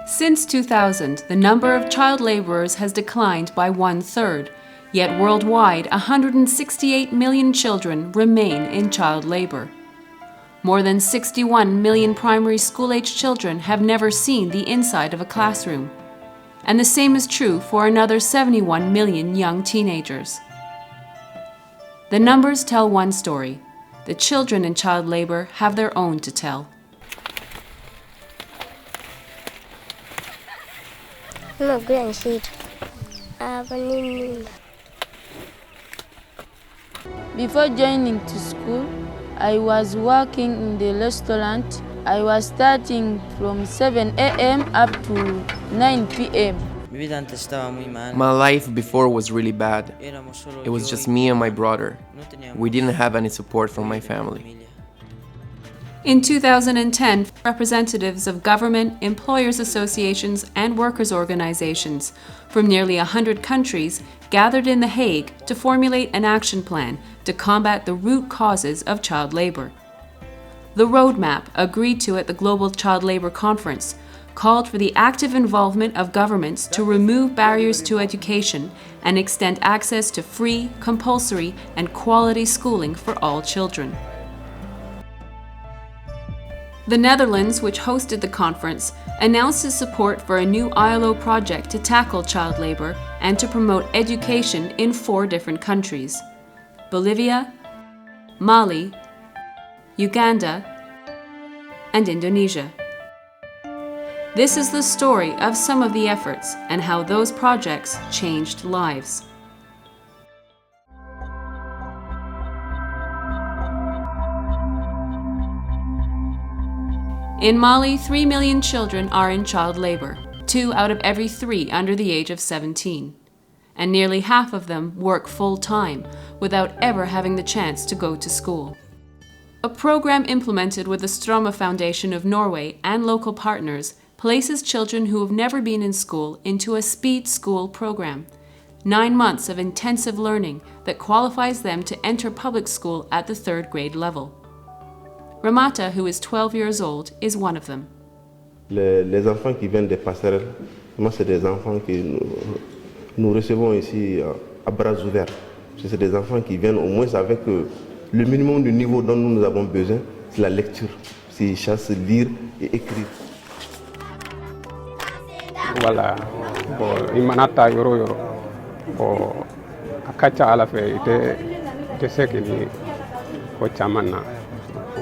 Since 2000, the number of child laborers has declined by 1/3, yet worldwide 168 million children remain in child labor. More than 61 million primary school-aged children have never seen the inside of a classroom. And the same is true for another 71 million young teenagers. The numbers tell one story. The children in child labor have their own to tell. Before joining to school, I was working in the restaurant. I was starting from 7 a.m. up to 9 p.m. My life before was really bad. It was just me and my brother. We didn't have any support from my family. In 2010, representatives of government, employers' associations, and workers' organizations from nearly 100 countries gathered in The Hague to formulate an action plan to combat the root causes of child labor. The roadmap, agreed to at the Global Child Labor Conference, called for the active involvement of governments to remove barriers to education and extend access to free, compulsory, and quality schooling for all children. The Netherlands, which hosted the conference, announced its support for a new ILO project to tackle child labor and to promote education in 4 different countries: Bolivia, Mali, Uganda, and Indonesia. This is the story of some of the efforts and how those projects changed lives. In Mali, 3 million children are in child labor, 2 out of every 3 under the age of 17. And nearly half of them work full-time without ever having the chance to go to school. A program implemented with the Stroma Foundation of Norway and local partners places children who have never been in school into a speed school program, 9 months of intensive learning that qualifies them to enter public school at the 3rd grade level. Ramata, who is 12 years old, is one of them. Les enfants qui viennent des passerelles, c'est des enfants que nous recevons ici à bras ouverts. C'est des enfants qui viennent au moins avec le minimum du niveau dont nous avons besoin, c'est la lecture. C'est chasse, lire et écrire. Voilà, imanata yoro yoro. Akacha ala fe ite sekini ko chamana.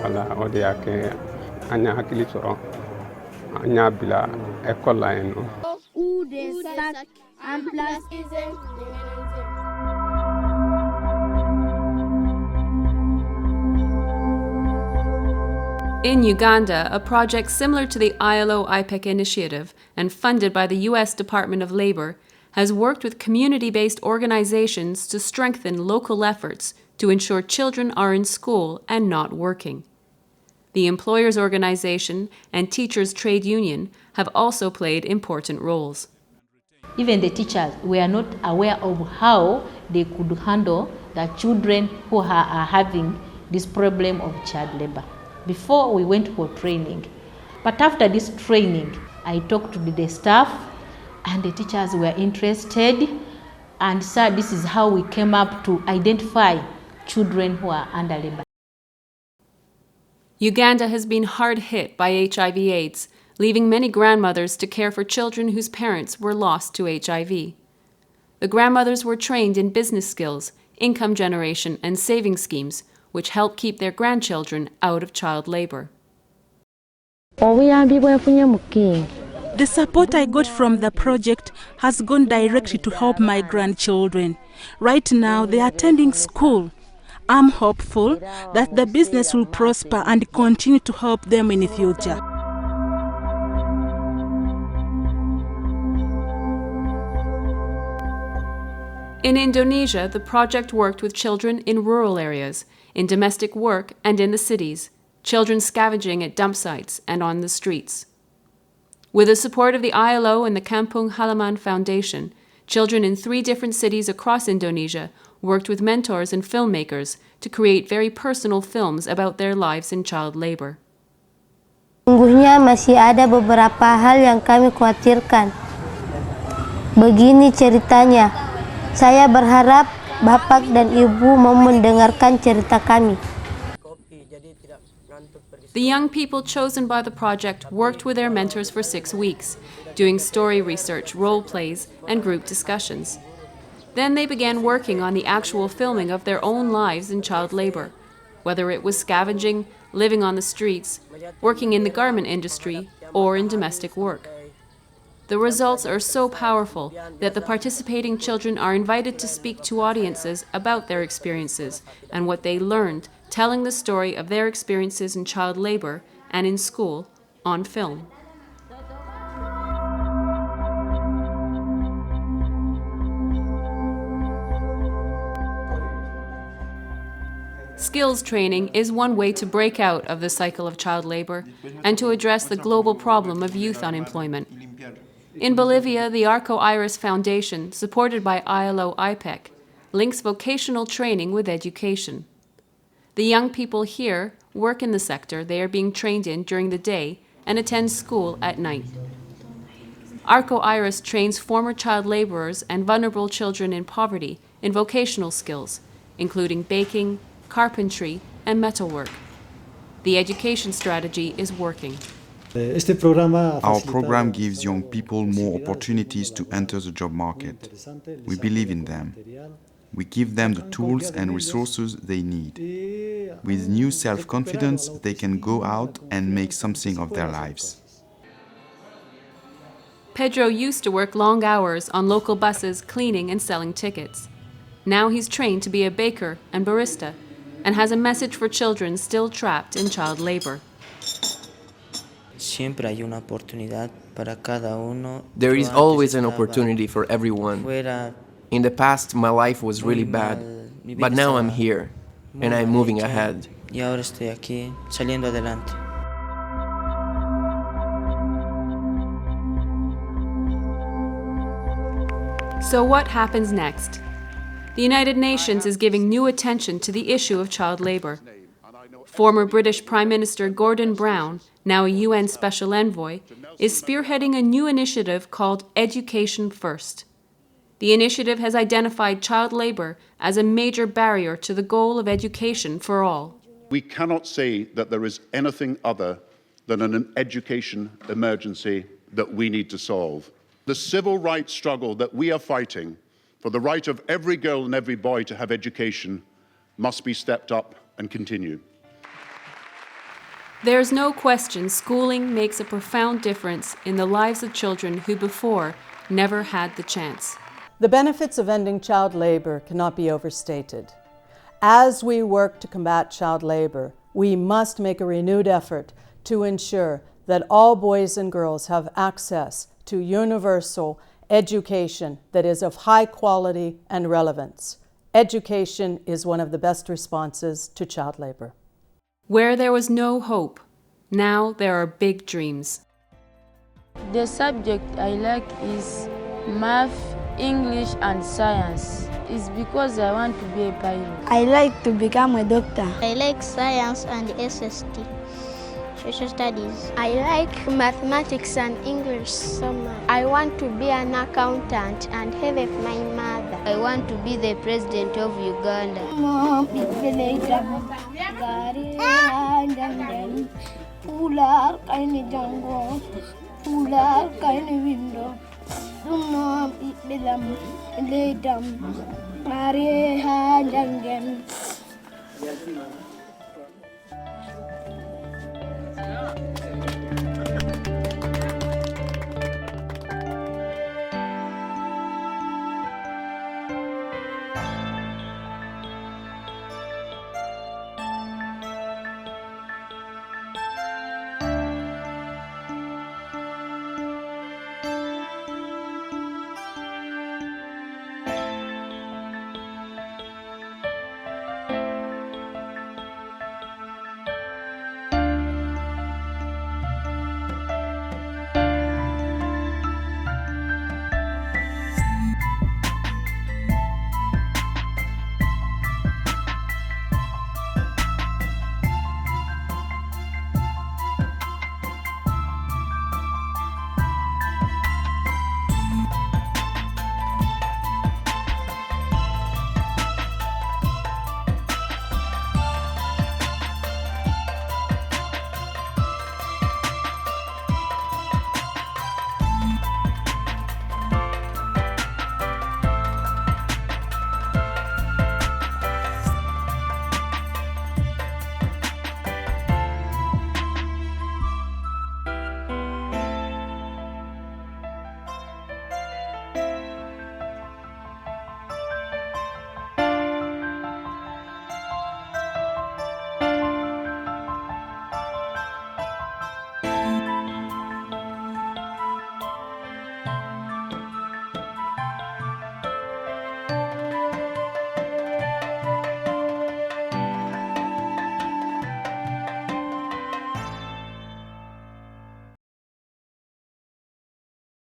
Voilà, ode yake anya hakili soro anya bila école la eno. Ou des sacs en plastique. In Uganda, a project similar to the ILO IPEC initiative and funded by the U.S. Department of Labor has worked with community-based organizations to strengthen local efforts to ensure children are in school and not working. The Employers Organization and Teachers Trade Union have also played important roles. Even the teachers were not aware of how they could handle the children who are having this problem of child labor. Before we went for training. But after this training, I talked to the staff and the teachers were interested, and so this is how we came up to identify children who are under labor. Uganda has been hard hit by HIV/AIDS, leaving many grandmothers to care for children whose parents were lost to HIV. The grandmothers were trained in business skills, income generation, and saving schemes, which help keep their grandchildren out of child labor. The support I got from the project has gone directly to help my grandchildren. Right now, they are attending school. I'm hopeful that the business will prosper and continue to help them in the future. In Indonesia, the project worked with children in rural areas, in domestic work, and in the cities, children scavenging at dump sites and on the streets. With the support of the ILO and the Kampung Halaman Foundation, children in 3 different cities across Indonesia worked with mentors and filmmakers to create very personal films about their lives in child labor. Sungguhnya masih ada beberapa hal yang kami khawatirkan. Begini ceritanya, saya berharap Bapak dan Ibu mau mendengarkan cerita kami. The young people chosen by the project worked with their mentors for 6 weeks, doing story research, role plays, and group discussions. Then they began working on the actual filming of their own lives in child labor, whether it was scavenging, living on the streets, working in the garment industry, or in domestic work. The results are so powerful that the participating children are invited to speak to audiences about their experiences and what they learned, telling the story of their experiences in child labor and in school on film. Skills training is one way to break out of the cycle of child labor and to address the global problem of youth unemployment. In Bolivia, the Arco Iris Foundation, supported by ILO IPEC, links vocational training with education. The young people here work in the sector they are being trained in during the day and attend school at night. Arco Iris trains former child laborers and vulnerable children in poverty in vocational skills, including baking, carpentry, and metalwork. The education strategy is working. Our program gives young people more opportunities to enter the job market. We believe in them. We give them the tools and resources they need. With new self-confidence, they can go out and make something of their lives. Pedro used to work long hours on local buses cleaning and selling tickets. Now he's trained to be a baker and barista and has a message for children still trapped in child labor. There is always an opportunity for everyone. In the past, my life was really bad, but now I'm here, and I'm moving ahead. So what happens next? The United Nations is giving new attention to the issue of child labor. Former British Prime Minister Gordon Brown, now a UN Special Envoy, is spearheading a new initiative called Education First. The initiative has identified child labor as a major barrier to the goal of education for all. We cannot say that there is anything other than an education emergency that we need to solve. The civil rights struggle that we are fighting for the right of every girl and every boy to have education must be stepped up and continue. There's no question schooling makes a profound difference in the lives of children who before never had the chance. The benefits of ending child labor cannot be overstated. As we work to combat child labor, we must make a renewed effort to ensure that all boys and girls have access to universal education that is of high quality and relevance. Education is one of the best responses to child labor. Where there was no hope, now there are big dreams. The subject I like is math, English and science. It's because I want to be a pilot. I like to become a doctor. I like science and SST, social studies. I like mathematics and English so much. I want to be an accountant and help my mother. I want to be the president of Uganda. Mari ha jangen